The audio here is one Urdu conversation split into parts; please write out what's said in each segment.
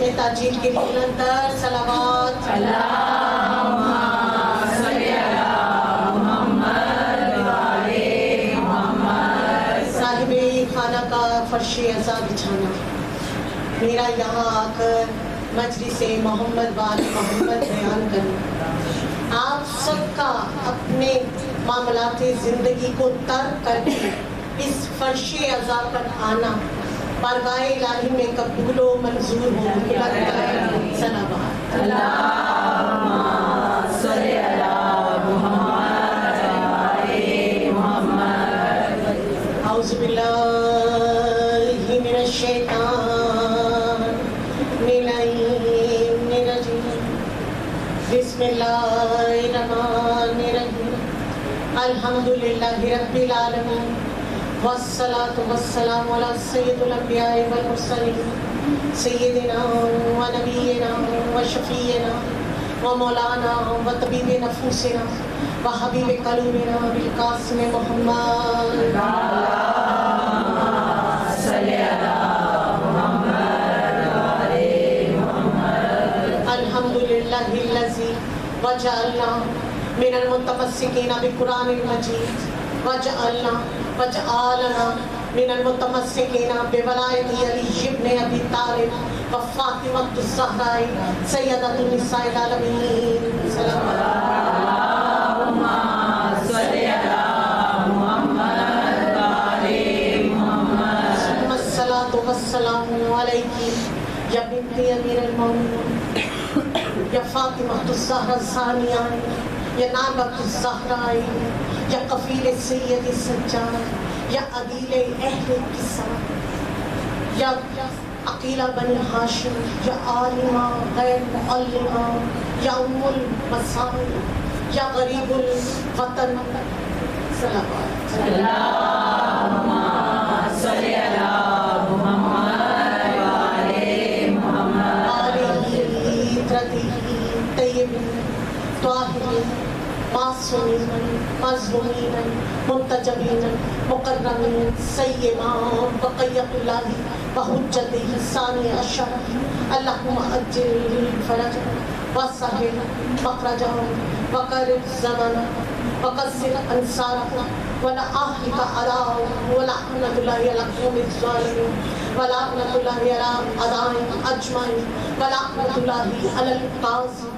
جشن تاجیل کے لیے بلندر صلوات اللہم صلی علی محمد وعلی محمد۔ صاحب خانہ کا فرش عزا بچھانا، میرا یہاں آ کر مجلس محمد وآل محمد بیان کرنا، آپ سب کا اپنے معاملات زندگی کو ترک کر کے اس فرش عزا پر آنا بارگاہ الہی میں قبول و منظور ہو۔ صلوات اللہم صلی علی محمد وعلی محمد۔ اعوذ باللہ من الشیطان اللعین الرجیم، بسم اللہ الرحمن الرحیم، الحمدللہ رب العالمین، والصلاة والسلام علی سید الانبیاء والمرسلین، سیدنا و نبینا و شفیعنا و مولانا و طبیب نفوسنا و حبیب قلوبنا بالقاسم محمد۔ صلی علی محمد وعلی محمد۔ الحمدللہ الذی وجعلنا من المتمسکین بقرآن المجید وجعلنا من المتمسکین بولایت علی ابن ابی طالب و فاطمۃ الزہراء سیدۃ النساء العالمین۔ اللہم صلی علی محمد وعلی محمد۔ ثم الصلاة والسلام علیکی یا بنت امیر المومنین، یا فاطمۃ الزہراء الثانیہ، یا نابۃ الزہراء، یا کفیل سید السجاد، یا عدیل اہل کسا، یا عقیلہ بن ہاشم، یا عالمہ غیر معلمہ، یا ام المسائل، یا غریب الوطن۔ صلوات اللہم صلی علی محمد وعلی محمد۔ آلہ ترتیہ طیبین طاہرین معصومین مظلومین منتجبین مکرمین سیمان بقیت اللہ بحجتہ ثانی عشر، اللہم اجل فرج وسہل مخرجہ وقرب زمن وقصر انصارہ ولعنتک علی ولعنت اللہ علی القوم الظالمین ولعنت اللہ علی اعدائهم اجمعین ولعنت اللہ علی القاذفین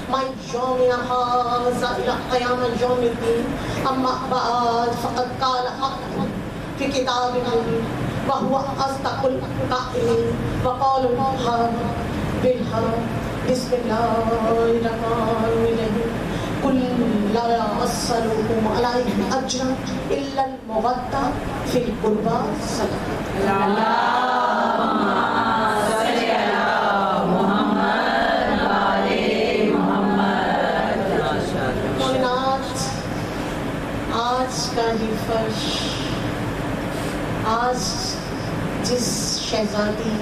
من یومنا ھذا الی قیام یوم الدین، اما بعد فقد قال حق فی کتاب مبین وہو اصدق القائلین وقول الحق بالحق۔ بسم اللہ الرحمن الرحیم، قل لا اسألکم علیہ اجرا الا المودۃ فی القربی۔ صلی اللہم صلی علی محمد وعلی محمد۔ مومنات، آج کا یہ فرش، آج جس شہزادی،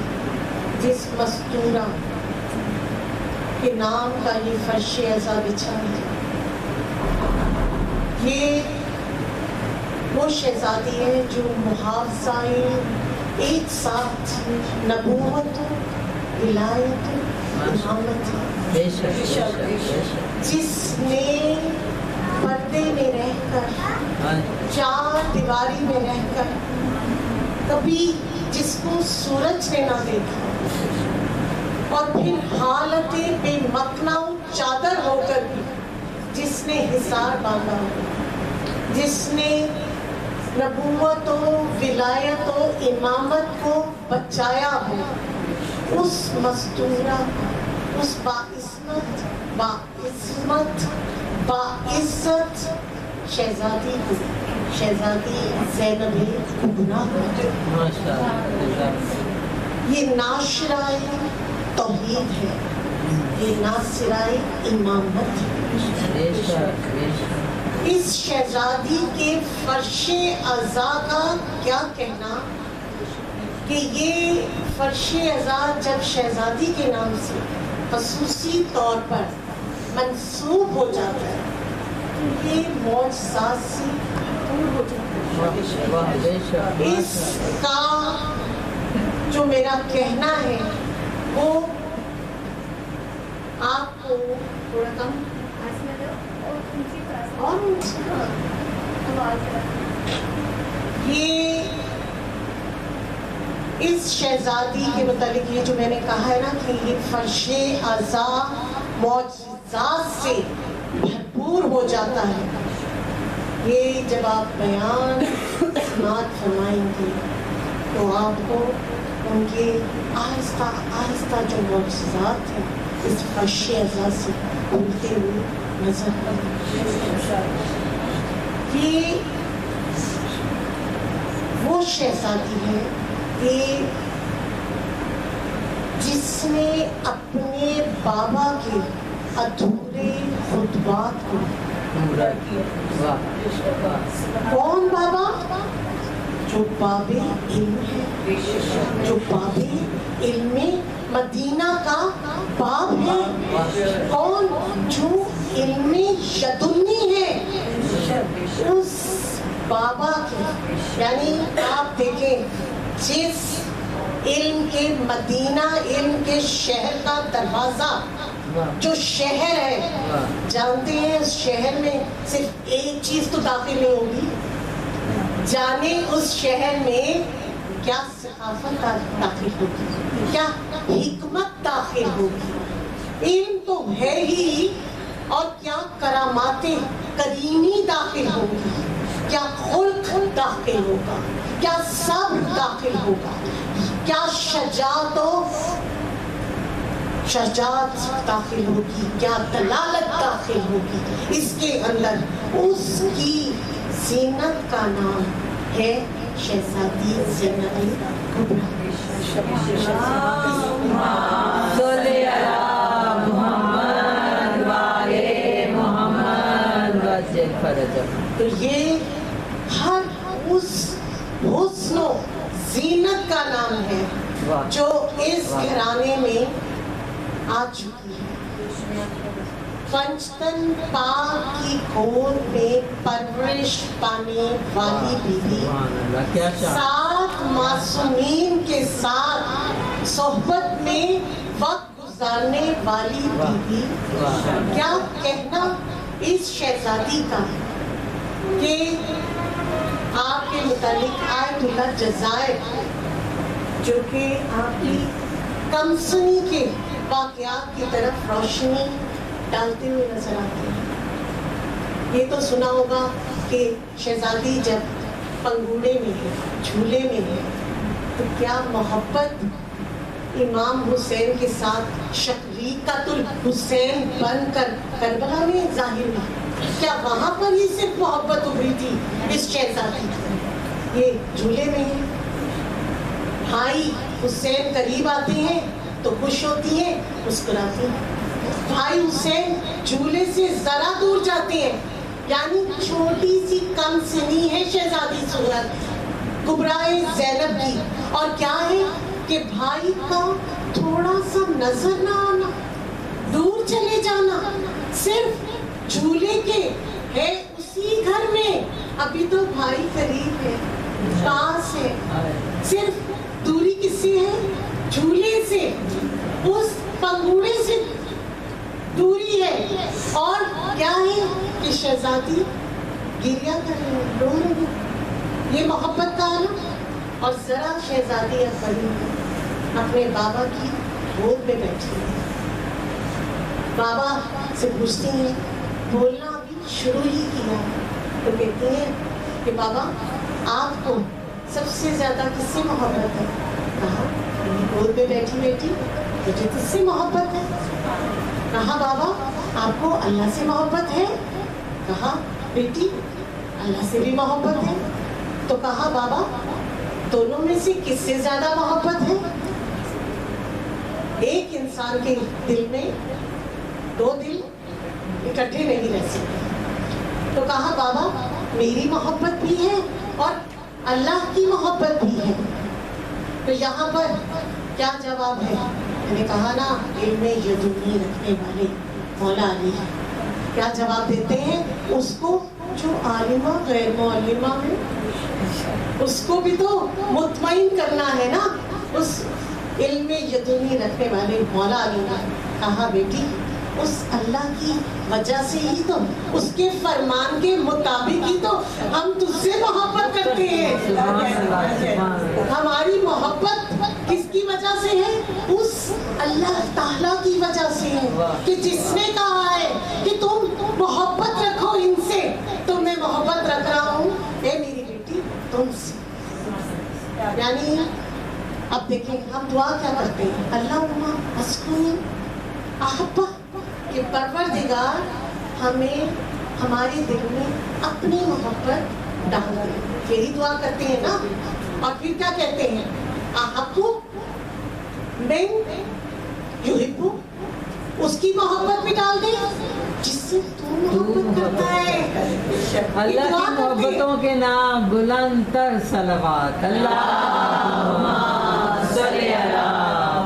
جس مستورہ کے نام کا یہ فرش عزا بچھا ہے، یہ وہ شہزادی ہے جو محافظہ ایک ساتھ نبوت، ولایت، امامت ہے، جس نے پردے میں رہ کر، چار دیواری میں رہ کر، کبھی جس کو سورج نے نہ دیکھا، اور پھر حالت بے مکنا چادر ہو کر بھی جس نے حصار باندھا، جس نے نبوت و ولایت و امامت کو بچایا ہو، اس مستورہ، اس باعصمت، باعصمت، باعزت شہزادی کو، شہزادی زینب کبریٰ، یہ ناشرائے توحید ہے، یہ ناصرائے امامت ہے۔ اس شہزادی کے فرش عزا کا کیا کہنا کہ یہ فرش عزا جب شہزادی کے نام سے خصوصی طور پر منسوب ہو جاتا ہے تو یہ معجزات سے دور ہو جاتا ہے۔ اس کا جو میرا کہنا ہے وہ آپ کو تھوڑا کم اور یہ اس شہزادی کے متعلق یہ جو میں نے کہا ہے نا کہ یہ فرش عزا معجزات سے بھرپور ہو جاتا ہے. یہ جب آپ بیان سماعت فرمائیں گے تو آپ کو ان کے آہستہ آہستہ جو معجزات ہیں اس فرش عزا سے کھلتے ہوئے نظر آئیں. یہ وہ شہزادی ہے کہ جس نے اپنے بابا کے ادھورے خطبات کو پورا کیا. کون بابا؟ جو باب علم ہے, جو باب علم مدینہ کا باب ہے. کون؟ جو علم یدنی ہے. اس بابا کی یعنی آپ دیکھیں جس علم کے مدینہ علم کے شہر کا دروازہ جو شہر ہے, جانتے ہیں اس شہر میں صرف ایک چیز تو داخل نہیں ہوگی, جانے اس شہر میں کیا ثقافت داخل ہوگی, کیا حکمت داخل ہوگی. علم تو ہے ہی, اور کیا کرامات کریمی داخل ہوگی, کیا خلق داخل ہوگا, کیا صبر داخل ہوگا, کیا شجاعت داخل ہوگی, کیا دلالت داخل ہوگی. اس کے اندر اس کی زینت کا نام ہے شہزادی زینب کبریٰ. تو یہ ہر اس حسن و زینت کا نام ہے جو اس گھرانے میں آ چکی ہے. پنجتن پاک کی گود میں پرورش پانے والی بیوی, 7 معصومین کے ساتھ صحبت میں وقت گزارنے والی بیوی. کیا کہنا اس شہزادی کا کہ آپ کے متعلق آیت اللہ جزائر جو کہ آپ کی کمسنی کے واقعات کی طرف روشنی ڈالتے ہوئے نظر آتے ہیں. یہ تو سنا ہوگا کہ شہزادی جب پنگوڑے میں ہے, جھولے میں ہے, تو کیا محبت امام حسین کے ساتھ شقیقۃ الحسین بن کر کربلا میں ظاہر ہوئی. کیا وہاں پر ہی صرف محبت ابھری تھی اس شہزادی کی؟ یہ جھولے میں ہے, بھائی حسین قریب آتے ہیں تو خوش ہوتی ہیں, مسکراتی ہیں. بھائی حسین جھولے سے ذرا دور جاتے ہیں, یعنی چھوٹی سی کم سنی ہے شہزادی صورت کبریٰ زینب کی. اور کیا ہے کہ بھائی کا تھوڑا سا نظر نہ آنا, دور چلے جانا, صرف جھولے کے ہے اسی گھر میں. ابھی تو بھائی قریب ہے, پاس ہے, صرف دوری کس سے ہے؟ جھولے سے, اس پنگوڑے سے دوری ہے. اور کیا ہے کہ شہزادی گریہ کر رہی ہے, رو رہی ہے. یہ محبت کا آنا. اور ذرا شہزادی اکبری اپنے بابا کی گود میں بیٹھی ہے, بابا سے پوچھتی ہیں, بولنا ابھی شروع ہی کیا, تو کہتی ہیں کہ بابا آپ کو سب سے زیادہ کس سے محبت ہے؟ کہا گود میں بیٹھی بیٹھی مجھے کس سے محبت ہے. کہا بابا آپ کو اللہ سے محبت ہے؟ کہا بیٹی اللہ سے بھی محبت ہے. تو کہا بابا دونوں میں سے کس سے زیادہ محبت ہے؟ ایک انسان کے دل میں 2 دل اکٹھے نہیں رہ سکتے. تو کہا بابا میری محبت بھی ہے اور اللہ کی محبت بھی ہے. تو یہاں پر کیا جواب ہے؟ میں نے کہا نا علم یدنی رکھنے والے مولا علی ہے. کیا جواب دیتے ہیں اس کو جو عالمہ غیر معلمہ ہے, اس کو بھی تو مطمئن کرنا ہے نا. اس علم یدونی رکھنے والے مولا علی نے کہا بیٹی اس اللہ کی وجہ سے ہی تو، اس کے فرمان کے مطابق ہی تو ہم تجھ سے محبت کرتے ہیں. ہماری محبت کس کی وجہ سے ہے؟ اس اللہ تعالیٰ کی وجہ سے ہے کہ جس نے کہا ہے کہ تم محبت رکھو ان سے، تو میں محبت رکھ رہا ہوں اے میری بیٹی تم سے. یعنی اب دیکھیں ہم دعا کیا کرتے ہیں، اللہم اسکن احبہ، کہ پروردگار ہمیں ہمارے دل میں اپنی محبت ڈال دے. یہی دعا کرتے ہیں نا. اور پھر کیا کہتے ہیں، احبو من یحبو، اس کی محبت بھی ڈال دے جس سے تو محبت کرتا ہے. اللہ کی محبتوں کے نام بلند تر صلوات. اللہم صلی علی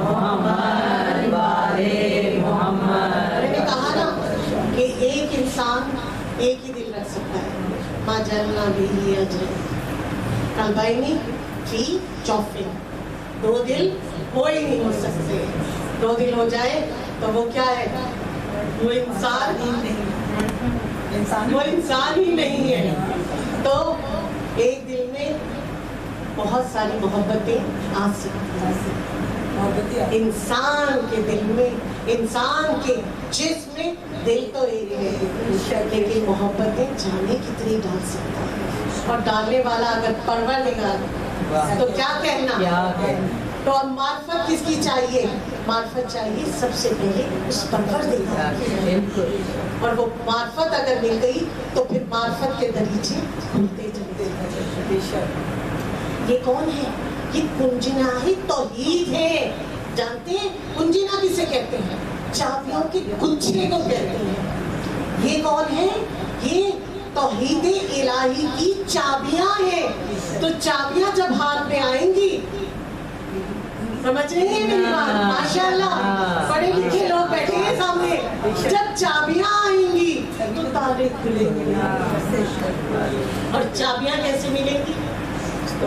محمد وعلی محمد. میں نے کہا نا کہ ایک انسان ایک ہی دل رکھ سکتا ہے. ما جعلنا به اجر قلبین فی جوف، دو دل ہو ہی نہیں ہو سکتے. دو دل ہو جائے تو وہ کیا ہے، وہ انسان ہی نہیں، وہ انسان ہی نہیں ہے. تو ایک دل میں بہت ساری محبتیں آ سکتی ہیں. انسان کے دل میں، انسان کے جسم میں دل تو ایک ہے، لیکن محبتیں جانے کتنی ڈال سکتا ہے. اور ڈالنے والا اگر پروردگار تو کیا کہنا. تو اب معرفت کس کی چاہیے؟ معرفت چاہیے سب سے پہلے اس پروردگار کی. اور وہ معرفت اگر مل گئی تو پھر معرفت کے دریچے کھلتے چلتے ہیں. یہ کون ہے؟ یہ کنجناہ توحید ہے. جانتے ہیں کنجنا کسے کہتے ہیں؟ چابیوں کے گنچھے کو کہتے ہیں. یہ کون ہے؟ یہ توحید الہی کی چابیاں ہیں. تو چابیاں جب ہاتھ میں آئیں گی، سمجھ رہے ہیں میری بات؟ ماشاءاللہ پڑھے لکھے لوگ بیٹھے ہیں سامنے. جب چابیاں آئیں گی تو تالے کھلیں گے. اور چابیاں کیسے ملیں گی؟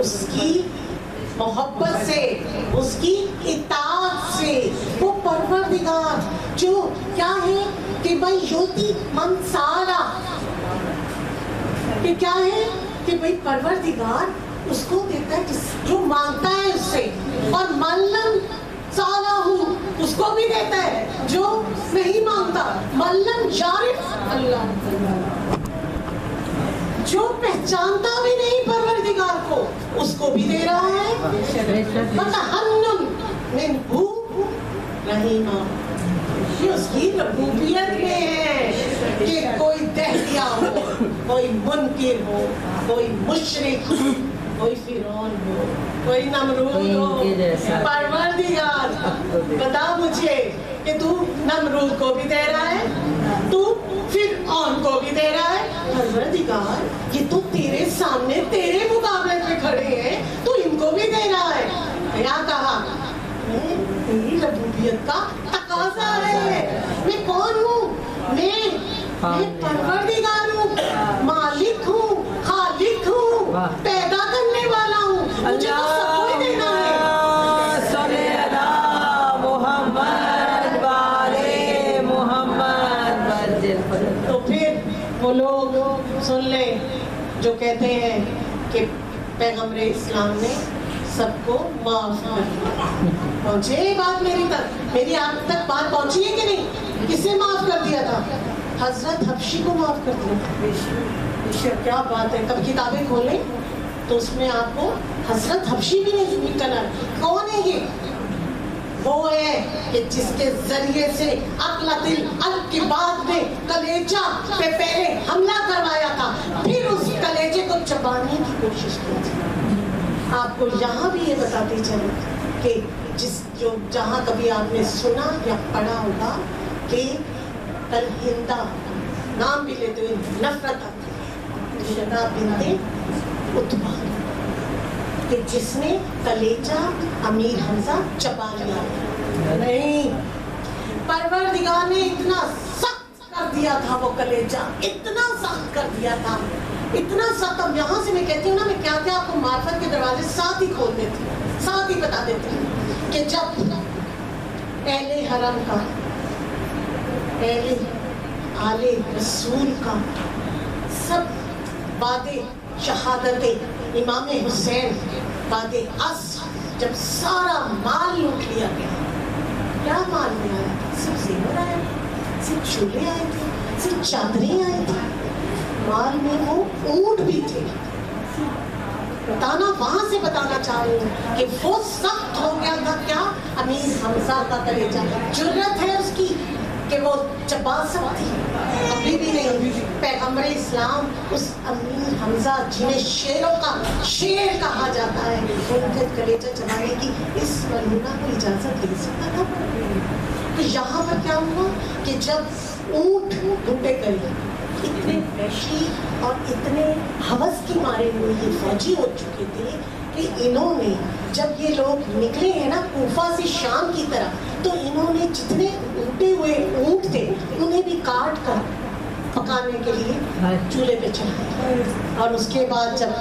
اس کی محبت سے، اس کی اطاعت سے. وہ پروردگار جو کیا ہے کہ بھائی یوتی من سالا، کہ کیا ہے کہ بھائی پروردگار اس کو دیتا ہے جو مانگتا ہے اس سے، اور ملم سالہ ہوں اس کو بھی دیتا ہے جو نہیں مانگتا. ملم یعرف اللہ، جو پہچانتا بھی نہیں پروردگار کو اس کو بھی دے رہا ہے. متحنن منہ رحیمہ، یہ اس کی ربوبیت میں ہے کہ کوئی دہیا ہو، کوئی منکر ہو، کوئی مشرک ہو، کوئی فرعون ہو، کوئی نمرود ہو. پروردگار بتا مجھے کہ تو نمرود کو بھی دے رہا ہے، تو فرعون کو بھی دے رہا ہے. پروردگار یہ تو تیرے سامنے تیرے مقابلے پہ کھڑے ہیں، تو ان کو بھی دے رہا ہے. کیا کہا؟ تیری ربوبیت کا تقاضا ہے. میں کون ہوں؟ میں پروردگار ہوں، مالک ہوں، خالق ہوں، پیدا کرنے والا ہوں. مجھے تو سب کو ہی دینا ہے. صلی علی محمد وعلی محمد. تو پھر وہ لوگ سن لیں جو کہتے ہیں کہ پیغمبر اسلام نے سب کو معاف کر دیا. پہنچے بات میری تک؟ میری آپ تک بات پہنچی ہے کہ نہیں؟ کسے معاف کر دیا تھا؟ حضرت حبشی کو معاف کر دیا. کیا بات ہے. کب کتابیں کھولیں تو اس میں آپ کو حضرت حبشی بھی نہیں نکل آئے. کون ہے یہ؟ وہ ہے کہ جس کے ذریعے سے عقل دل ال کے بعد میں کلیجہ پہ پہلے حملہ کروایا تھا، پھر اس کلیجے کو چبانے کی کوشش کی تھی. آپ کو یہاں بھی یہ بتاتے چلیں کہ جہاں کبھی آپ نے سنا یا پڑھا ہوگا کہ الہندہ نام بھی لیتے ہوئے نفرت آتی ہے، ہندہ بنت عتبہ، کہ جس نے کلیجہ امیر حمزہ چبا لیا. نہیں، پروردگار نے اتنا سخت کر دیا تھا وہ کلیجہ، اتنا سخت کر دیا تھا، اتنا سخت. اب یہاں سے میں کہتی ہوں نا، میں کیا کیا آپ کو معرفت کے دروازے ساتھ ہی کھول دیتی ہوں، ساتھ ہی بتا دیتی ہوں. کہ جب اہل حرم کا اہل آل رسول کا سب بعد شہادت امام حسین بعد جب سارا مال لوٹ لیا گیا، کیا مال میں آیا تھا؟ صرف زیور آیا تھا، صرف چولہے آئے تھے، صرف چادریں آئی تھی، مال میں وہ اونٹ بھی تھے۔ بتانا وہاں سے بتانا چاہ رہی ہوں کہ وہ سخت ہو گیا تھا کیا؟ امیر حمزہ کا کلیجہ، جرت ہے اس کی کہ وہ چبا سکتی، ابھی بھی نہیں۔ پیغمبر اسلام اس امیر حمزہ جنہیں شیروں کا شیر کہا جاتا ہے، ان کے کلیجہ چبانے کی اس ملونہ کو اجازت دے سکتا تھا؟ تو یہاں پر کیا ہوا کہ جب اونٹ ڈھونڈے گئے، اتنے وحشی اور اتنے ہوس کی مارے ہوئے یہ فوجی ہو چکے تھے کہ انہوں نے جب یہ لوگ نکلے ہیں نا کوفہ سے شام کی طرف، تو انہوں نے جتنے اونٹے ہوئے اونٹ تھے انہیں بھی کاٹ کر پکانے کے لیے چولہے پہ چڑھایا، اور اس کے بعد جب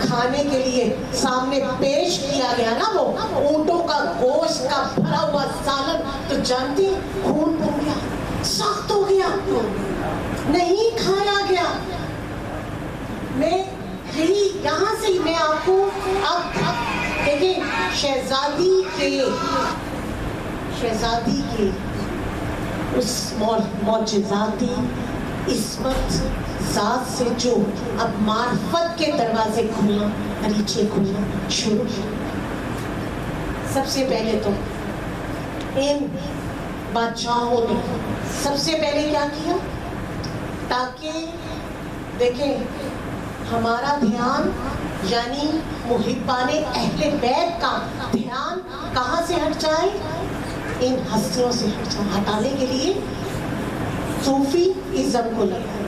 کھانے کے لیے سامنے پیش کیا گیا نا وہ اونٹوں کا گوشت کا بھرا ہوا سالن، تو جانتی خون بن گیا، سخت ہو گیا، نہیں کھایا گیا۔ میں یہی یہاں سے میں آپ کو اب دیکھیں شہزادی کے اس معجزاتی عصمت ذات سے جو اب معرفت کے دروازے کھلنا، دریچے کھلنا شروع ہو۔ سب سے پہلے تو ان بادشاہوں نے سب سے پہلے کیا کیا؟ تاکہ دیکھیں ہمارا دھیان یعنی محبان اہل بیت کا دھیان کہاں سے ہٹ جائے؟ ان ہستیوں سے ہٹانے کے لیے صوفی ازم کو لگایا۔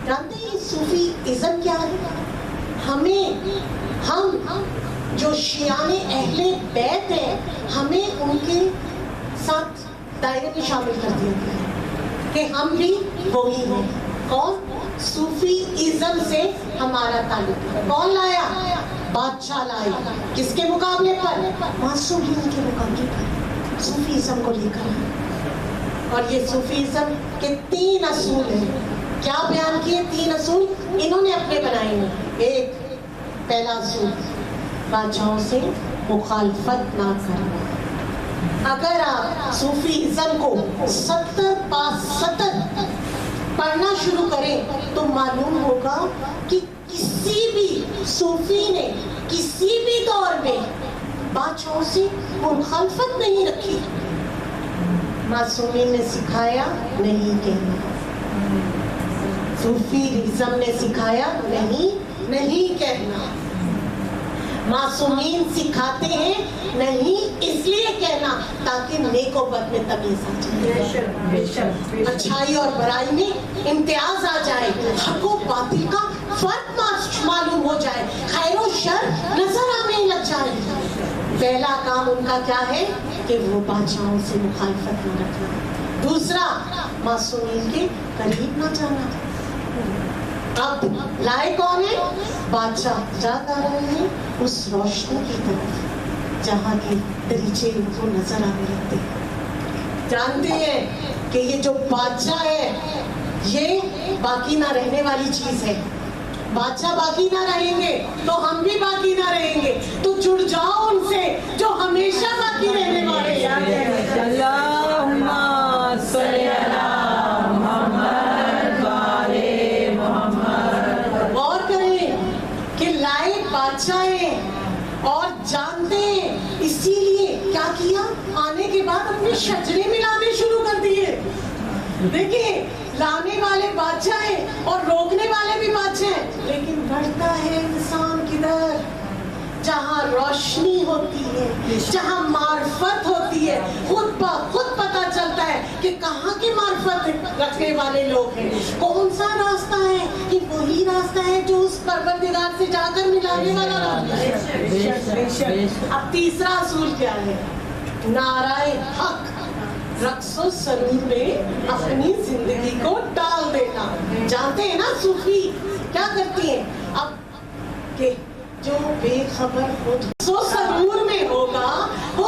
جانتے ہیں صوفی ازم کیا ہے؟ ہم جو شیعان اہل بیت ہیں، ہمیں ان کے ساتھ دائرے میں شامل کر دیا گیا ہے کہ ہم بھی وہی ہیں۔ کون؟ صوفی ازم سے ہمارا تعلق ہے۔ کون لایا؟ بادشاہ لائے۔ کس کے مقابلے پر؟ معصومین کے مقابلے پر صوفی ازم کو لے کر آئے۔ اور یہ صوفی ازم کے 3 اصول ہیں۔ کیا بیان کیے 3 اصول؟ انہوں نے اپنے بنائے ہیں۔ ایک پہلا اصول، بادشاہوں سے مخالفت نہ کرنا۔ اگر آپ صوفی ازم کو 70 پڑھنا شروع کریں تو معلوم ہوگا کہ کسی بھی صوفی نے کسی بھی دور میں بادشاہوں سے مخالفت نہیں رکھی۔ معصومین نے سکھایا نہیں کہنا، صوفی ازم نے سکھایا نہیں کہنا۔ معصومین سکھاتے ہیں نہیں اس لیے کہنا تاکہ نیک و بد میں تمیز آ جائے، اچھائی اور برائی میں امتیاز آ جائے، حق و باطل کا فرق معلوم ہو جائے، خیر و شر نظر آنے لگ جائے۔ پہلا کام ان کا کیا ہے کہ وہ بادشاہوں سے مخالفت نہ رکھنا۔ دوسرا، معصومین کے قریب نہ جانا۔ اب لائے کون ہے؟ بادشاہ جاتا رہے ہیں اس روشنی کی طرف جہاں کے دریچے ان کو نظر آنے لگتے ہیں۔ جانتے ہیں کہ یہ جو بادشاہ ہے یہ باقی نہ رہنے والی چیز ہے۔ بادشاہ باقی نہ رہیں گے تو ہم بھی باقی نہ رہیں گے، تو جڑ جاؤ ان سے جو ہمیشہ باقی رہنے والے ہیں۔ اللہم صلی علی محمد وعلی محمد۔ غور کریں کہ لائے بادشاہ ہیں اور جانتے ہیں، اسی لیے کیا کیا؟ آنے کے بعد اپنے شجرے ملانے شروع کر دیے۔ دیکھیں لانے والے بادشاہ ہیں اور روکنے والے بھی بادشاہ ہیں، لیکن بڑھتا ہے انسان کدھر؟ جہاں روشنی ہوتی ہے، جہاں معرفت ہوتی ہے، خود پتہ چلتا ہے کہ کہاں کی معرفت رکھنے والے لوگ ہیں، کون سا راستہ ہے کہ وہی راستہ ہے جو اس پروردگار سے جا کر ملانے والا راستہ ہے۔ اب تیسرا اصول کیا ہے؟ نعرہ حق، رقص و سرور میں اپنی زندگی کو ڈال دینا۔ جانتے ہیں نا صوفی کیا کرتی ہیں؟ اب کہ جو بے خبر ہو سرور میں ہوگا وہ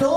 2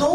2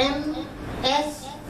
M.S.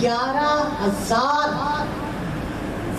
11,000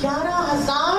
11,000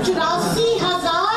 84,000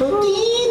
3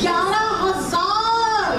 11,000।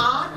8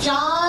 4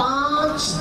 5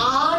8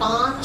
5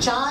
4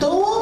2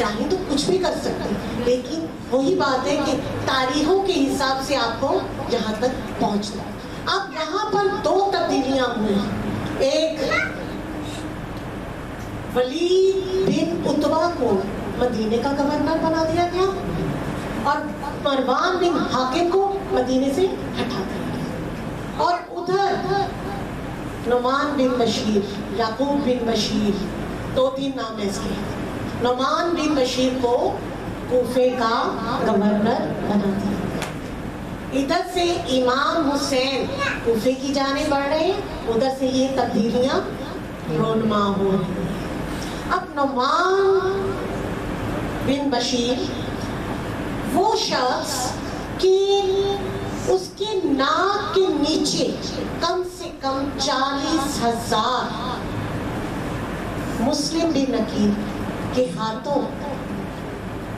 چاہیں تو کچھ بھی کر سکتے ہیں، لیکن وہی بات ہے کہ تاریخوں کے حساب سے آپ کو یہاں تک پہنچنا ہے۔ اب یہاں پر 2 تبدیلیاں ہوئی ہیں۔ ایک، ولید بن عتبہ کو مدینے کا گورنر بنا دیا گیا اور مروان بن حاکم کو مدینے سے ہٹا دیا گیا، اور ادھر نعمان بن بشیر، یعقوب بن بشیر، 2-3 نام ہے اس کے، نعمان بن بشیر کو کوفے کا گورنر بنا دیا۔ ادھر سے امام حسین کوفے کی جانب بڑھ رہے ہیں، ادھر سے یہ تبدیلیاں رونما ہو رہی ہیں۔ اب نعمان بن بشیر وہ شخص کہ اس کے ناک کے نیچے کم سے کم 40,000 مسلم بن نقیب کے ہاتھوں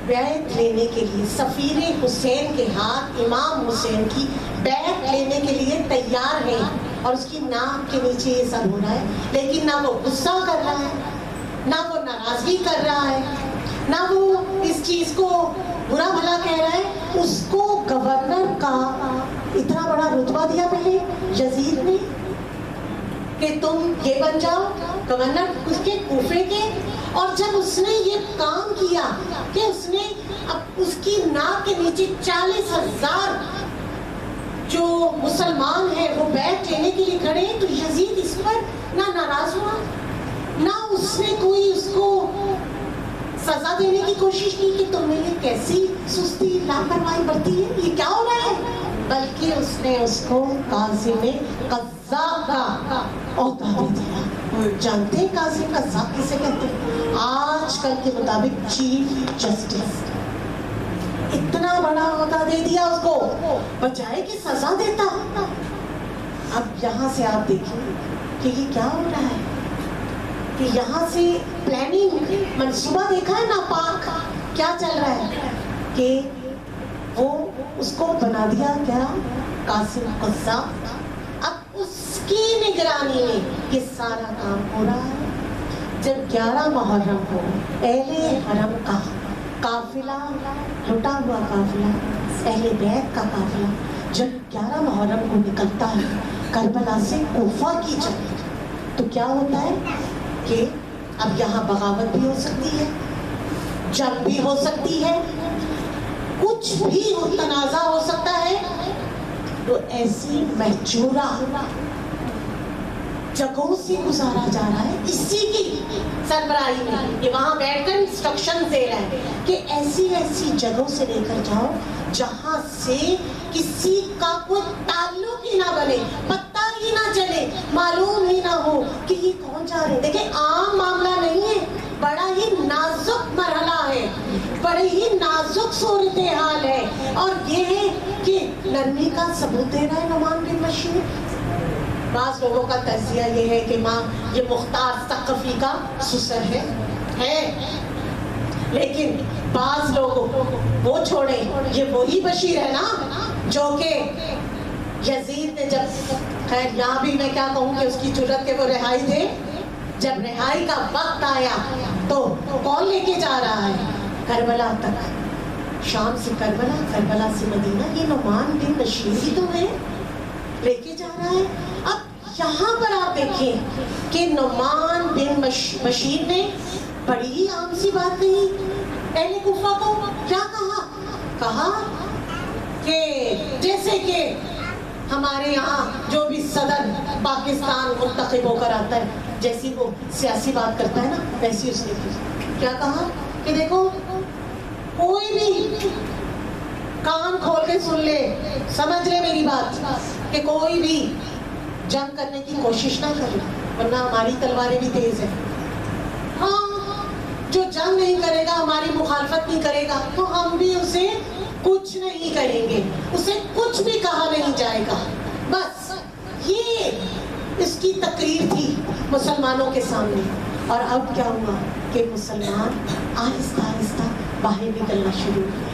بیعت لینے کے لیے، سفیر حسین کے ہاتھ امام حسین کی بیعت لینے کے لیے تیار ہیں، اور اس کی ناک کے نیچے یہ سب ہو رہا ہے، لیکن نہ وہ غصہ کر رہا ہے، نہ وہ ناراضگی کر رہا ہے، نہ وہ اس چیز کو برا بھلا کہہ رہا ہے۔ اس کو گورنر کا اتنا بڑا رتبہ دیا پہلے یزید نے کہ تم یہ بن جاؤ گورنر اس کے کوفے کے، اور جب اس نے یہ کام کیا کہ اس نے اب اس کی ناک کے نیچے 40,000 جو مسلمان ہیں وہ بیعت لینے کے لیے کھڑے ہیں، تو یزید اس پر نہ ناراض ہوا، نہ اس نے کوئی اس کو سزا دینے کی کوشش کی کہ تمہیں یہ کیسی سستی لاپرواہی برتی ہے، یہ کیا ہو رہا ہے، بلکہ اس نے اس کو قاضم قذاب کا عہدہ دے دیا۔ جانتے ہیں قاضم قذاب کسے کہتے ہیں؟ آج کل کے مطابق چیف جسٹس۔ اتنا بڑا عہدہ دے دیا اس کو، بجائے کہ سزا دیتا۔ اب یہاں سے آپ دیکھیں کہ یہ کیا ہو رہا ہے، کہ یہاں سے پلاننگ منصوبہ دیکھا ہے ناپاک کیا چل رہا ہے، کہ وہ اس کو بنا دیا گیا قاسم قذاب۔ اب اس کی نگرانی میں یہ سارا کام ہو رہا ہے۔ جب 11 محرم کو اہل حرم کا قافلہ، لٹا ہوا قافلہ، اہل بیت کا قافلہ جب 11 محرم کو نکلتا ہے کربلا سے کوفہ کی جانب، تو کیا ہوتا ہے کہ اب یہاں بغاوت بھی ہو سکتی ہے، جنگ بھی ہو سکتی ہے، کچھ بھی تنازع ہو سکتا ہے۔ تو ایسی محجورہ جگہوں سے گزارا جا رہا ہے، اسی کی سربراہی میں یہ وہاں بیٹھ کر انسٹرکشن دے رہا ہے کہ ایسی ایسی جگہوں سے لے کر جاؤ جہاں سے کسی کا کوئی تعلق ہی نہ بنے، پتہ ہی نہ چلے، معلوم ہی نہ ہو کہ یہ کون جا رہے ہیں۔ دیکھیں عام معاملہ نہیں ہے، بڑا ہی نازک مرحلہ ہے، بڑی ہی نازک صورتحال ہے، اور یہ ہے کہ نرمی کا ثبوت دے رہا ہے نعمان بن بشیر۔ بعض لوگوں کا تجزیہ یہ ہے کہ ماں یہ مختار ثقفی کا سسر ہے، لیکن بعض لوگوں وہ چھوڑیں، یہ وہی بشیر ہے نا جو کہ یزید نے جب، خیر یہاں بھی میں کیا کہوں کہ اس کی جرت کے وہ رہائی دے، جب رہائی کا وقت آیا تو کون لے کے جا رہا ہے کربلا تک، شام سے کربلا، کربلا سے مدینہ، یہ نعمان بن بشیر ہی تو ہے، لے کے جا رہا ہے۔ اب یہاں پر آپ دیکھیں کہ نعمان بن بشیر نے بڑی ہی عام سی بات کہی، اہل کوفہ کو کیا کہا کہ جیسے کہ ہمارے یہاں جو بھی صدر پاکستان منتخب ہو کر آتا ہے، جیسی وہ سیاسی بات کرتا ہے نا، ویسی اس نے کیا کہا کہ دیکھو کوئی بھی کان کھول کے سن لے، سمجھ لے میری بات، کہ کوئی بھی جنگ کرنے کی کوشش نہ کرے، ورنہ ہماری تلواریں بھی تیز ہیں۔ ہاں جو جنگ نہیں کرے گا، ہماری مخالفت نہیں کرے گا، تو ہم بھی اسے کچھ نہیں کریں گے، اسے کچھ بھی کہا نہیں جائے گا۔ بس یہ اس کی تقریر تھی مسلمانوں کے سامنے۔ اور اب کیا ہوا کہ مسلمان آہستہ آہستہ باہر نکلنا شروع ہوئے۔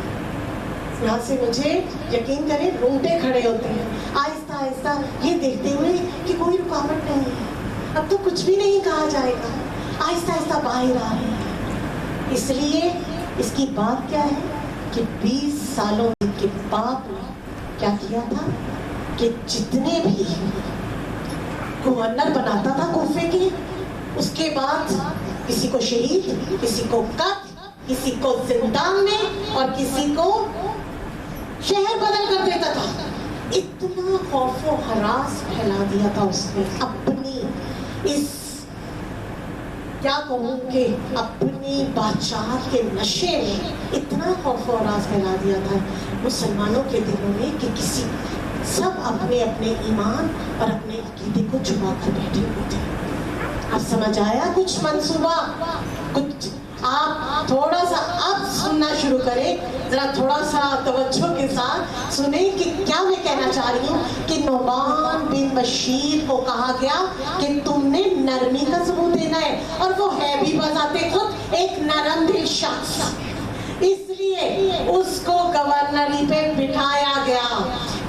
یہاں سے مجھے یقین کریں رونگٹے کھڑے ہوتے ہیں، آہستہ آہستہ یہ دیکھتے ہوئے کہ کوئی رکاوٹ نہیں ہے، اب تو کچھ بھی نہیں کہا جائے گا، آہستہ آہستہ باہر آ رہے ہیں۔ اس لیے اس کی بات کیا ہے کہ 20 سالوں کے باپ نے کیا کیا تھا کہ جتنے بھی گورنر بناتا تھا کوفے کے، اس کے بعد کسی کو شہید، کسی کو قتل، کسی کو زندان میں اور کسی کو شہر بدل کر دیتا تھا. اتنا خوف و ہراس پھیلا دیا تھا اس نے اپنی اس کیا کہوں کہ اپنی بادشاہت کے نشے میں اتنا خوف و ہراس پھیلا دیا تھا مسلمانوں کے دلوں میں کہ کسی سب اپنے اپنے ایمان اور اپنے عقیدے کو چھپا کر بیٹھے ہوئے تھے. اب سمجھ آیا کچھ منصوبہ؟ کچھ آپ تھوڑا سا اب سننا شروع کریں، ذرا تھوڑا سا توجہ کے ساتھ سنیں کہ کیا میں کہنا چاہ رہی ہوں. کہ نعمان بن بشیر کو کہا گیا کہ تم نے نرمی کا ثبوت دینا ہے، اور وہ ہے بھی بذات خود ایک نرم دل شخص، اس لیے اس کو گورنری پہ بٹھایا گیا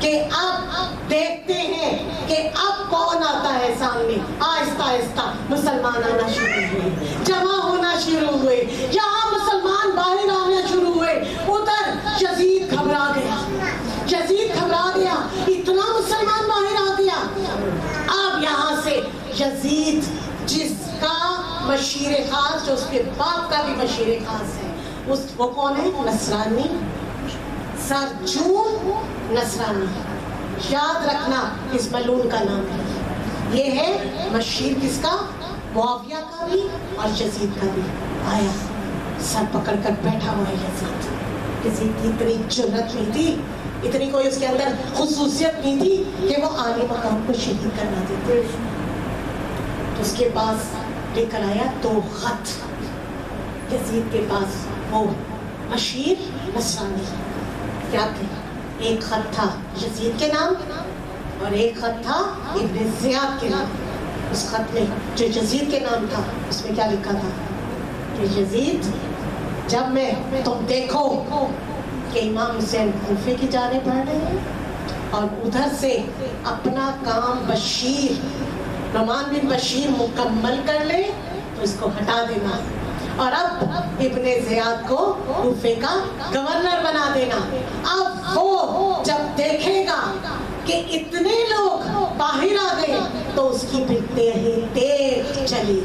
کہ اب دیکھتے ہیں کہ اب کون آتا ہے سامنے. آہستہ آہستہ مسلمان آنا شروع ہوئے، جمع ہونا شروع ہوئے، یہاں مسلمان باہر آنا شروع ہوئے. ادھر یزید گھبرا گیا، یزید گھبرا گیا، اتنا مسلمان باہر آ گیا. اب یہاں سے یزید جس کا مشیر خاص، جو اس کے باپ کا بھی مشیر خاص ہے، وہ کون ہے؟ نصرانی، سرجون نصرانی. یاد رکھنا اس ملعون کا نام ہے. یہ ہے مشیر کس کا؟ معاویہ کا بھی اور یزید کا بھی. آیا سر پکڑ کر بیٹھا ہوا ہے یزید. یزید کی اتنی جرأت نہیں تھی، اتنی کوئی اس کے اندر خصوصیت نہیں تھی کہ وہ عالی مقام کو شہید کرنا دیتے. تو اس کے پاس لے کر آیا 2 خط یزید کے پاس. وہ مشیر نصرانی کیا تھے؟ ایک خط تھا یزید کے نام اور ایک خط تھا ابن زیاد کے نام. اس خط میں جو یزید کے نام تھا اس میں کیا لکھا تھا کہ یزید، جب میں تم دیکھو کہ امام حسین کوفے کی جانب بڑھ رہے ہیں اور ادھر سے اپنا کام بشیر، نعمان بن بشیر مکمل کر لے تو اس کو ہٹا دینا، اور اب ابن زیاد کو کوفے کا گورنر بنا دینا. اب وہ جب دیکھے گا کہ اتنے لوگ باہر آ گئے تو اس کی پھر تیغ چلی.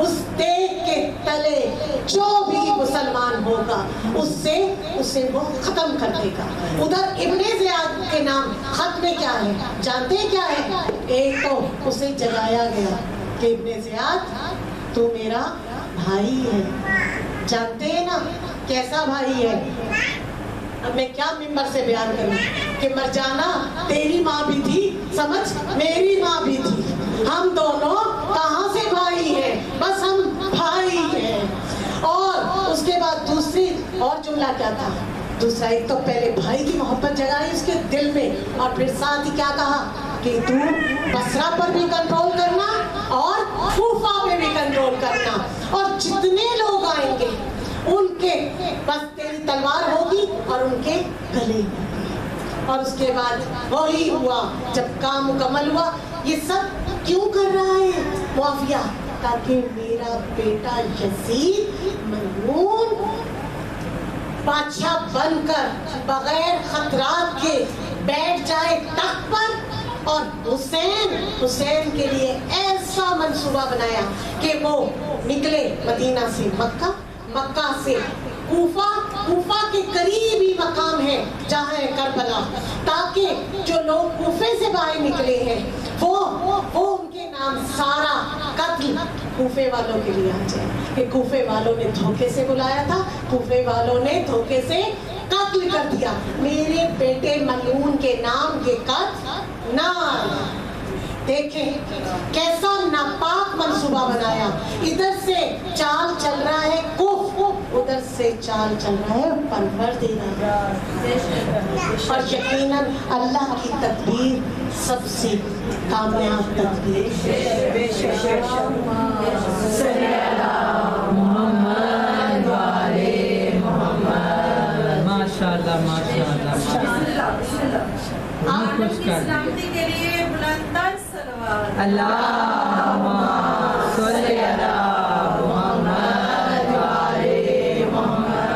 اس تیغ کے تلے جو بھی مسلمان ہوگا اسے وہ ختم کر دے گا. ادھر ابن زیاد کے نام خط میں کیا ہے جانتے ہیں؟ کیا ہے؟ ایک تو اسے جگایا گیا کہ ابن زیاد تو میرا بھائی ہے. جانتے ہیں نا کیسا بھائی ہے؟ اب میں کیا ممبر سے بیان کروں کہ مرجانا تیری ماں بھی تھی، سمجھ میری ماں بھی تھی، ہم دونوں کہاں سے بھائی ہیں، بس ہم بھائی ہیں. اور اس کے بعد دوسری اور جملہ کیا تھا؟ دوسرا ایک تو پہلے بھائی کی محبت جگائی اس کے دل میں، اور پھر ساتھ ہی کیا کہا کہ تو بصرہ پر بھی کنٹرول کرنا اور کوفہ پہ بھی کنٹرول کرنا، اور جتنے لوگ آئیں گے ان کے بس تیری تلوار ہوگی اور ان کے گلے ہوگی. اور اس کے بعد وہی ہوا جب کام مکمل ہوا. یہ سب کیوں کر رہا ہے معاویہ؟ تاکہ میرا بیٹا یزید ملعون بادشاہ بن کر بغیر خطرات کے بیٹھ جائے تخت پر. اور حسین کے لیے ایسا منصوبہ بنایا کہ وہ نکلے مدینہ سے مکہ، مکہ سے کوفہ کے قریب ہی مقام ہے جہاں ہے کربلا، تاکہ جو لوگ کوفے سے باہر نکلے ہیں وہ ان کے نام سارا قتل کوفے والوں کے لیے آ جائے کہ کوفے والوں نے دھوکے سے بلایا تھا، کوفے والوں نے دھوکے سے قتل کر دیا. میرے بیٹے ملعون کے نام کے قتل نہ. دیکھیں کیسا ناپاک منصوبہ بنایا. ادھر سے چال چل رہا ہے کفر، ادھر سے چال چل رہا ہے پروردگار. اور یقیناً اللہ کی تدبیر سب سے کامیاب تدبیر. عالم کی سلامتی کے لیے بلند تر صلوات. اللہم صلی علی محمد و آل محمد.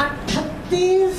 38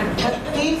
38,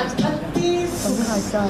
38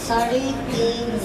3.5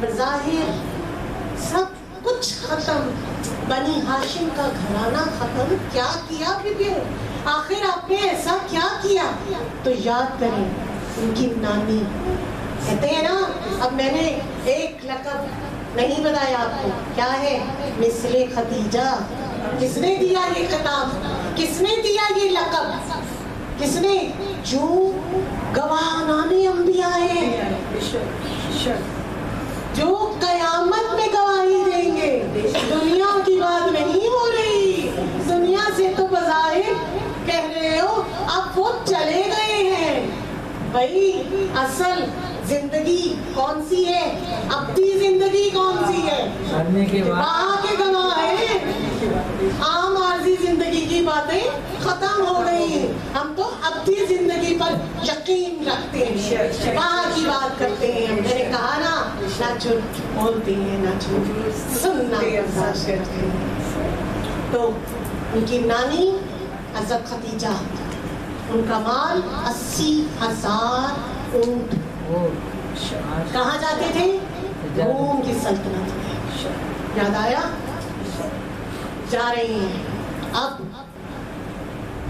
بظاہر سب کچھ ختم، بنی ہاشم کا گھرانہ ختم، کیا کیا بیبیوں؟ آخر آپ نے ایسا کیا کیا؟ تو یاد کریں ان کی نانی، کہتے ہیں نا، اب میں نے ایک لقب نہیں بتایا آپ کو، کیا ہے؟ مثل خدیجہ۔ کس نے دیا یہ خطاب؟ کس نے دیا یہ لقب؟ کس نے؟ جو گواہان انبیاء ہیں، جو قیامت میں گواہی دیں گے۔ دنیا کی بات نہیں ہو رہی، دنیا سے تو بظاہر کہہ رہے ہو، اب وہ چلے گئے ہیں۔ بھائی اصل زندگی کون سی ہے؟ اپنی زندگی کون سی ہے؟ مرنے کے بعد وہاں کے گواہ ہیں۔ عام عارضی زندگی کی باتیں ختم ہو گئی ہیں، ہم تو اپنی زندگی پر یقین رکھتے ہیں، وہاں کی بات کرتے ہیں۔ میں نے کہا نا، نہ جھوٹ بولتے ہیں نہ جھوٹ سننا برداشت کرتے ہیں۔ تو ان کی نانی حضرت خدیجہ، ان کا مال 80,000 اونٹ، کہاں جاتے تھے؟ روم کی سلطنت میں۔ یاد آیا؟ جا رہے ہیں اب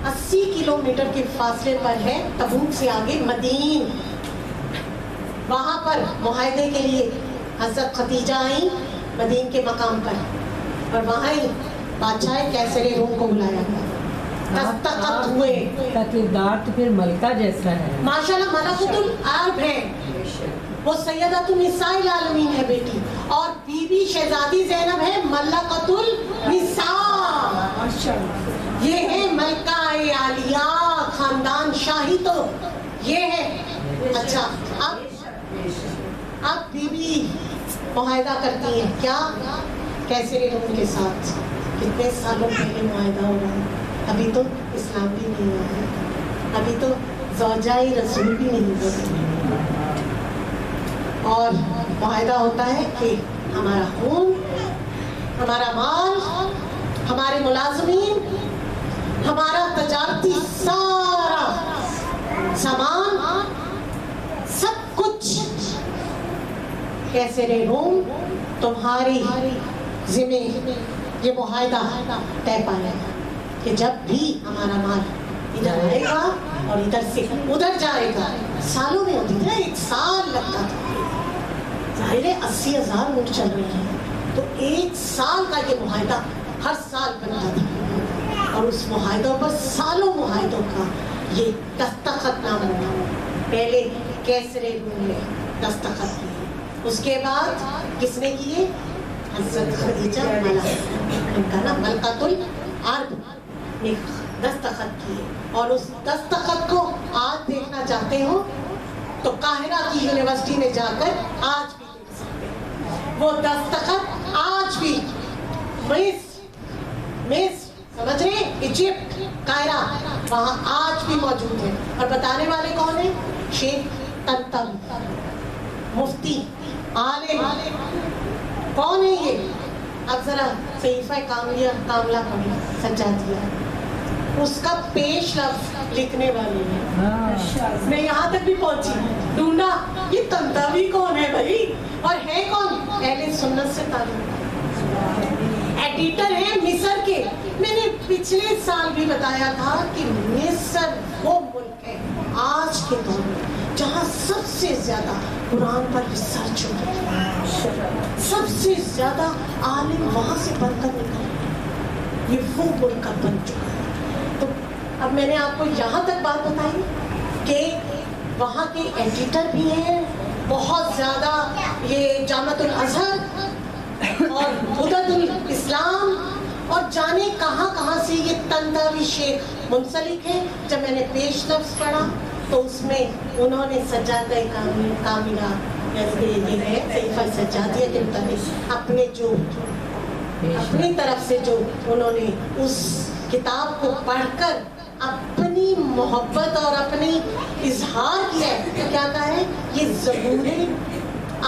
80 کلومیٹر کے فاصلے پر ہے تبوک سے آگے مدین، وہاں پر معاہدے کے لیے حضرت خدیجہ آئیں مدین کے مقام پر، اور وہاں ہی بادشاہ کیسر روم کو بلایا گیا، دستخط ہوئے۔ کا کردار تو پھر ملکہ جیسا ہے، ماشاءاللہ ملکۃ العرب ہے، وہ سیدۃ النساء العالمین ہے بیٹی، اور بی بی شہزادی زینب ہے ملکۃ النساء۔ یہ ہے ملکہ عالیہ، خاندان شاہی تو یہ ہے۔ اچھا اب بی بی معاہدہ کرتی ہیں، کیا؟ کیسے روم کے ساتھ کتنے سالوں پہلے معاہدہ ہو رہا ہے، ابھی تو اسلام بھی نہیں آیا، ابھی تو زوجہ رسول بھی نہیں ہوئی، اور معاہدہ ہوتا ہے کہ ہمارا خون، ہمارا مال، ہمارے ملازمین، ہمارا تجارتی سارا سامان، سب کچھ کیسے روم تمہاری ذمہ یہ معاہدہ طے پایا ہے کہ جب بھی ہمارا مال ادھر آئے گا اور ادھر سے ادھر جائے گا، سالوں میں ہوتی تھی، 1 سال لگتا تھا، ظاہر ہے 80,000 اونٹ چل رہے ہیں تو 1 سال کا یہ معاہدہ ہر سال بنتا تھا، اور اس معاہدوں پر سالوں معاہدوں کا یہ دستخط نام ہونا۔ پہلے کیسر روم نے دستخط کیے، اس کے بعد کس نے کیے؟ حضرت خدیجہ ان کا نام ملکۃ العرب نے دستخط کیے، اور اس دستخط کو آج دیکھنا چاہتے ہو تو قاہرہ کی یونیورسٹی میں جا کر آج بھی دیکھ سکتے ہیں۔ وہ دستخط آج بھی مصر سمجھ رہے ہیں، ایجپٹ، قاہرہ، وہاں آج بھی موجود ہے۔ اور بتانے والے کون ہیں؟ شیخ طنطاوی، مفتی، عالم، کون ہے یہ؟ اب ذرا صحیفہ کاملہ پڑھی، سجادیہ، اس کا پیش لفظ لکھنے والے ہیں۔ میں یہاں تک بھی پہنچی، ڈھونڈا یہ طنطاوی کون ہے بھائی، اور ہے کون؟ اہل سنت سے تعلق، ایڈیٹر ہے مصر کے۔ میں نے پچھلے سال بھی بتایا تھا کہ مصر وہ ملک ہے آج کے دور میں جہاں سب سے زیادہ قرآن پر ریسرچ ہو رہی ہے، سب سے زیادہ عالم وہاں سے پڑھ کر نکل، یہ وہ ملک بن چکا ہے۔ تو اب میں نے آپ کو یہاں تک بات بتائی کہ وہاں کے ایڈیٹر بھی ہیں بہت زیادہ، یہ جامعۃ الازہر اور حدت الاسلام، اور جانے کہاں کہاں سے یہ طنطاوی شیخ منسلک ہے۔ جب میں نے پیش لفظ پڑھا تو اس میں انہوں نے سجادہ کاملہ، یہ ہے صحیفہ سجادیہ کے مطابق اپنے جو اپنی طرف سے جو انہوں نے اس کتاب کو پڑھ کر اپنی محبت اور اپنی اظہار کیا ہے، کیا کہا ہے؟ یہ زبور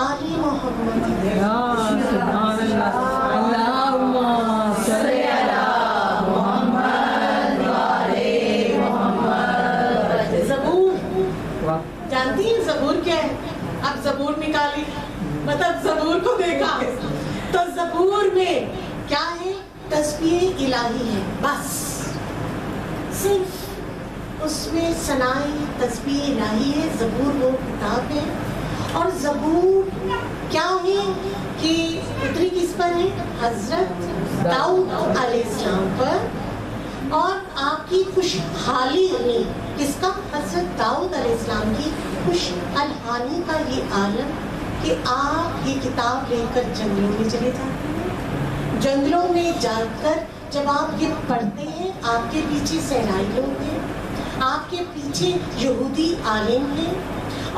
آل محمد ہے۔ زبور جانتی ہیں زبور کیا ہے؟ اب زبور نکالی، مطلب زبور دیکھا. تو زبور میں کیا ہے؟ تسبیح الہی ہے بس. صرف اس میں ثنائی تسبیح الہی ہے. زبور وہ کتاب ہے. اور زبور کیا ہے کہ اتری کس پر ہے؟ حضرت داؤد علیہ السلام پر. اور آپ کی خوشحالی میں کس کا؟ حضرت داؤد علیہ السلام کی خوشحالی کا یہ عالم کہ آپ یہ کتاب لے کر جنگلوں میں چلے جاتے ہیں. جنگلوں میں جا کر جب آپ یہ پڑھتے ہیں، آپ کے پیچھے صحرائی لوگ ہیں، آپ کے پیچھے یہودی عالم ہیں،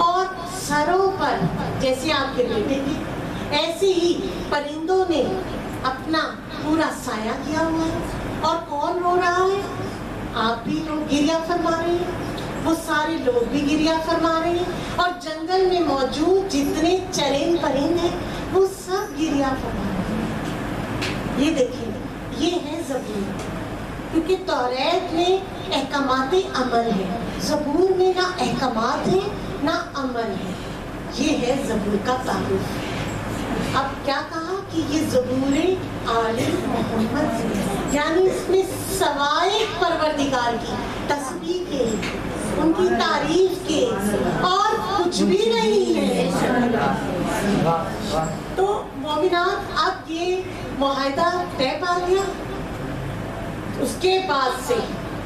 اور سروں پر جیسے آپ کے بیٹے کے ایسے ہی پرندوں نے اپنا پورا سایہ کیا ہوا ہے. اور کون رو رہا ہے؟ آپ بھی لوگ گریہ فرما رہے ہیں، وہ سارے لوگ بھی گریہ فرما رہے ہیں، اور جنگل میں موجود جتنے چرند پرند ہیں وہ سب گریہ فرما رہے ہیں. یہ دیکھیں، یہ ہے زبور. کیونکہ توریت میں احکامات عمل ہے، زبور میں نہ احکامات ہیں نہ عمل ہے. یہ ہے زبور کا تعارف. اب کیا کہا کہ یہ زبور آل محمد ہے، یعنی اس میں سوائے پروردگار کی تسبیح کے، ان کی تعریف کے اور کچھ بھی نہیں ہے. تو مومنات، اب یہ معاہدہ طے پا گیا. اس کے بعد سے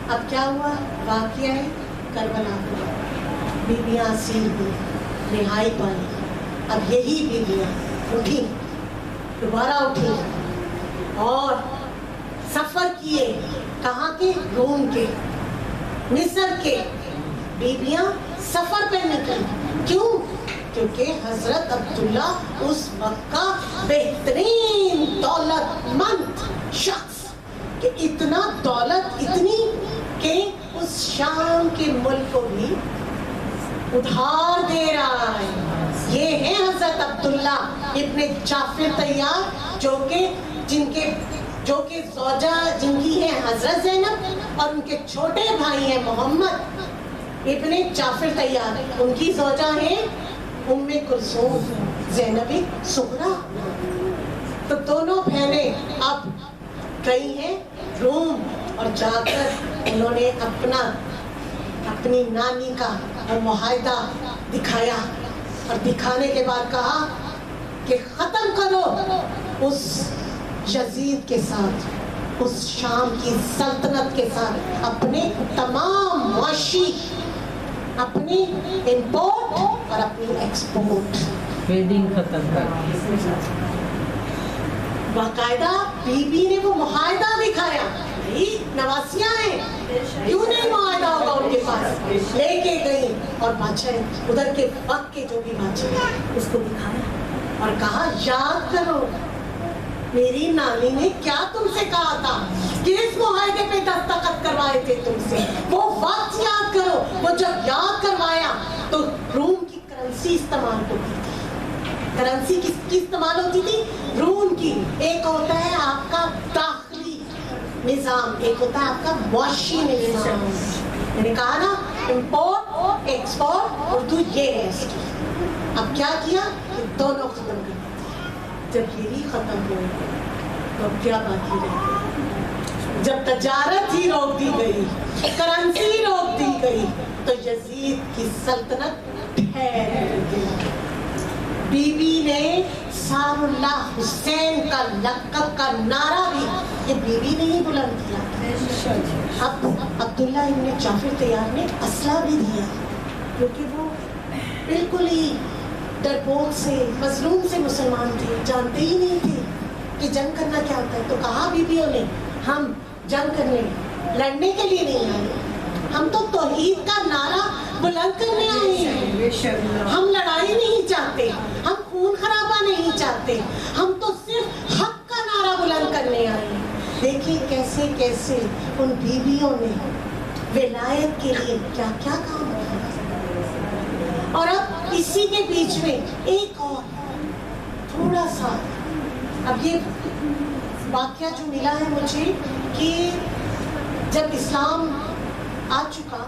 اب کیا ہوا؟ واقعہ ہے کربلا ہوا. بیبیاں اسیر ہوئی، رہائی پائی. اب یہی بیبیاں اٹھی، دوبارہ اٹھی اور سفر کیے. کہاں کے؟ روم کے، مصر کے. بیبیاں سفر پہ نکلی. کیوں؟ کیونکہ حضرت عبداللہ اس وقت کا بہترین دولت مند شخص، کہ اتنا دولت اتنی کہ اس شام کے ملک کو بھی ادھار دے رہا ہے. یہ ہے حضرت عبداللہ ابن جعفر طیار، جو کہ زوجہ جن کی ہے حضرت زینب، اور ان کے چھوٹے بھائی ہیں محمد ابن جعفر طیار. ان کی زوجہ ہیں ام کلثوم زینب صغریٰ. تو دونوں بہنیں اب گئی ہیں روم، اور جا کر انہوں نے اپنی نانی کا وہ معاہدہ دکھایا. اور دکھانے کے بعد کہا کہ ختم کرو اس یزید کے ساتھ، اس شام کی سلطنت کے ساتھ اپنے تمام معاشی، اپنی امپورٹ اور اپنی ایکسپورٹ، ٹریڈنگ ختم کر. باقاعدہ بی بی نے وہ معاہدہ دکھایا. نواسیاں ہیں، کیوں نہیں معاہدہ ہوگا ان کے پاس؟ لے کے گئی اور بادشاہ ادھر کے وقت کے جو بھی بادشاہ اس کو دکھایا اور کہا یاد کرو میری نانی نے کیا تم سے کہا تھا، کس معاہدے پہ دستخط کروائے تھے تم سے، وہ وقت یاد کرو. وہ جب یاد کروایا تو روم کی کرنسی استعمال ہوتی تھی. کرنسی کس کی استعمال ہوتی تھی؟ روم کی. ایک ہوتا ہے آپ کا داخلی نظام، ایک ہوتا ہے آپ کا معاشی نظام. میں نے کہا نا امپورٹ ایکسپورٹ اردو یہ ہے اس کی. اب کیا کیا کہ دونوں ختم کر. جب یہی ختم ہوئے تو اب کیا باقی رہ گیا؟ جب تجارت ہی روک دی گئی، کرنسی روک دی گئی، تو یزید کی سلطنت ٹھہر گئی. بی بی نے سار اللہ حسین کا لقب کا نعرہ بھی یہ بی بی نے ہی بلند کیا. اب عبداللہ ابن جعفر طیار نے اسلحہ بھی دیا، کیونکہ وہ بالکل ہی ڈرپوک سے مظلوم سے مسلمان تھے، جانتے ہی نہیں تھے کہ جنگ کرنا کیا ہوتا ہے. تو کہا بیویوں نے ہم جنگ کرنے لڑنے کے لیے نہیں آئے، ہم تو توحید کا نعرہ بلند کرنے آئے ہیں. ہم لڑائی نہیں چاہتے، ہم خون خرابہ نہیں چاہتے، ہم تو صرف حق کا نعرہ بلند کرنے آئے ہیں. دیکھیں کیسے کیسے ان بیویوں نے ولایت کے لیے کیا کیا کام کیا. اور اب اسی کے بیچ میں ایک اور تھوڑا سا اب یہ واقعہ جو ملا ہے مجھے کہ جب اسلام آ چکا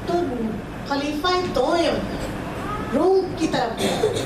تو خلیفہ دوم روم کی طرف گئے.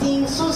300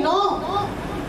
9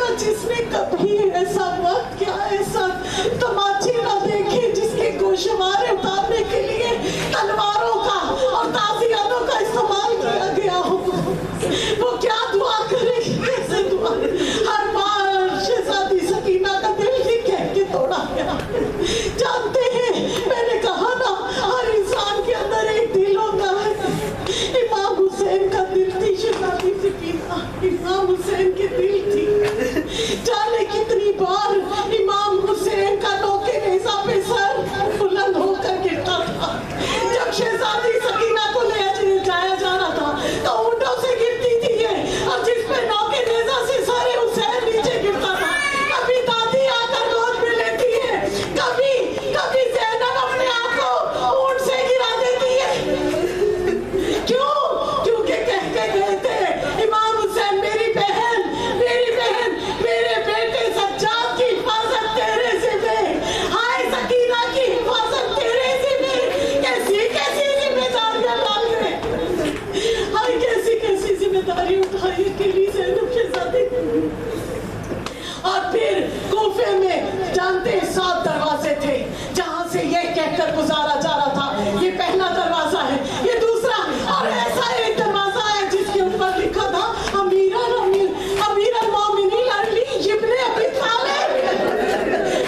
سکینہ جس نے کبھی ایسا وقت کیا ایسا تماچے نہ دیکھے جس کے گوشوارے اتارنے کے لیے تلواروں کا اور تازیانوں کا استعمال کیا گیا ہو، وہ کیا دعا کرے گی، کیسے دعا؟ ہر بار شہزادی سکینہ کا دل ہی کہہ کے توڑا گیا۔ جانتے ہیں میں نے کہا نا ہر انسان کے اندر ایک دل ہوتا ہے، امام حسین کا دل تھی شہزادی سکینہ، امام حسین کے دل تھی۔ جانے کتنی بار امام حسین کا نوکے نیزہ پہ سر بلند ہو کر گرتا تھا، جب شہزادی سکینہ کو لے جایا جا رہا تھا تو اونٹوں سے گرتی تھی یہ، اور جس پہ نوکے نیزہ سے سر حسین نیچے گرتا تھا، کبھی دادی آ کر گود میں لیتی ہے، کبھی زینب اپنے آپ کو اونٹ سے گرا دیتی ہے۔ کیوں؟ کیونکہ کہہ کے گئے تھے امام حسین میری بہن میرے بیٹے سجاد کی حفاظت تیرے سے دے، ہائے سکینہ کی حفاظت تیرے سے دے۔ کیسی ذمہ داریاں ڈال گئے، ہائے کیسی ذمہ داری اٹھائی اکیلی زینب شہزادی۔ اور پھر کوفے میں جانتے 7 دروازے تھے جہاں سے یہ کہہ کر گزارا جا رہا تھا یہ پہلا دروازہ ہے، یہ دوسرا، اور ایسا ایک دروازہ ہے جس کے اوپر لکھا تھا امیر المومنین علی ابن ابی طالب۔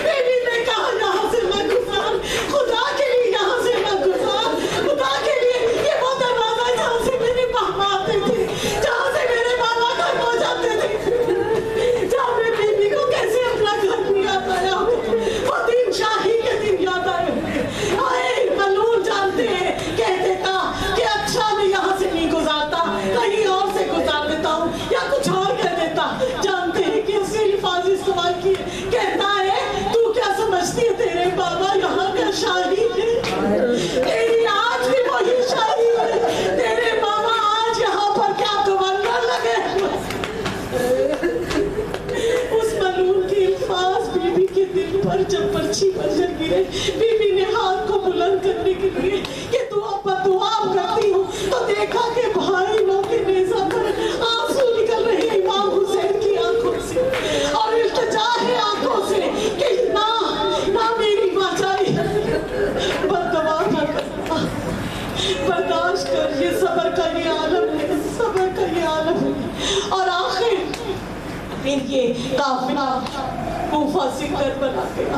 بیوی نے کہا یہاں سے میں گزار، خدا کے لیے یہاں سے میں گزار، خدا کے لیے۔ یہ وہ دروازہ ہے جہاں سے میرے بابا آتے تھے، جہاں سے میرے بابا گھر ہو جاتے تھے، جہاں میں بیوی کو کیسے اپنا گھر نہیں یاد آیا، وہ دن شاہی کے دن یاد آئے۔ آئے ملعون جانتے ہیں، کہہ دیتا کہ اچھا میں یہاں سے نہیں گزارتا، کہیں اور سے گزار دیتا ہوں یا کچھ اور کہہ دیتا۔ جانتے ہیں کہ اس نے الفاظ استعمال کیے، کہتا ہے تو کیا سمجھتی ہے تیرے بابا یہاں کا شاہی ہے، تیری آج بھی وہی شاہی ہے، تیرے بابا آج یہاں پر کیا گورنر لگے۔ اس ملعون کے الفاظ بی بی کے دل پر جب پرچھی بنجر گرے، بی بی نے ہاتھ کو بلند کرنے کے لیے کہ دعا پر دعا کرتی ہوں تو دیکھا کہ بھائی لوگ کے نیزہ پر آنسو نکل رہے ہیں امام حسین کی آنکھوں سے، اور التجا ہے آنکھوں سے کہ نہ میری ماں جائے، بددعا نہ کرنا، برداشت کر، یہ صبر کا یہ عالم ہے، صبر کا یہ عالم ہے۔ اور آخر پھر یہ قافلہ کوفہ سے کربلا گیا۔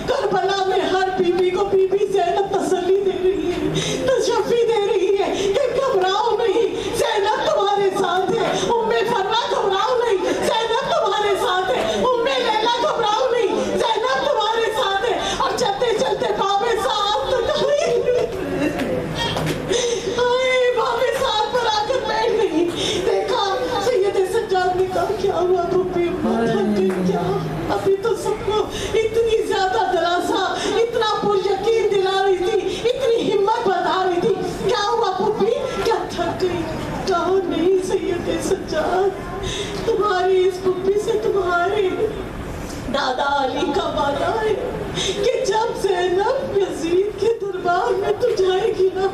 کربلا میں ہر بی بی کو بی بی زینب تسلی دے رہی ہے، تشفی دے رہی ہے کہ گھبراؤ نہیں، زینب تمہارے ساتھ ہے، ام فرا گھبراؤ نہیں، زینب تمہارے ساتھ ہے، ام لیلا گھبراؤ نہیں، زینب تمہارے ساتھ ہے۔ اور چلتے چلتے باب سعد تک آئے، باب سعد پر آ کر بیٹھ گئی، دیکھا سید سجاد نے کہا کیا ہوا روپی تھک گئی کیا؟ ابھی تو سب کو اتنی زیادہ دلاسا، اتنا پر یقین دلا رہی تھی، اتنی ہمت بتا رہی تھی، کیا ہوا پھوپھی کیا تھک گئی؟ کہا نہیں سید سجاد، تمہاری اس پھوپھی سے تمہارے دادا علی کا وعدہ ہے کہ جب زینب یزید کے دربار میں تو جائے گی نا،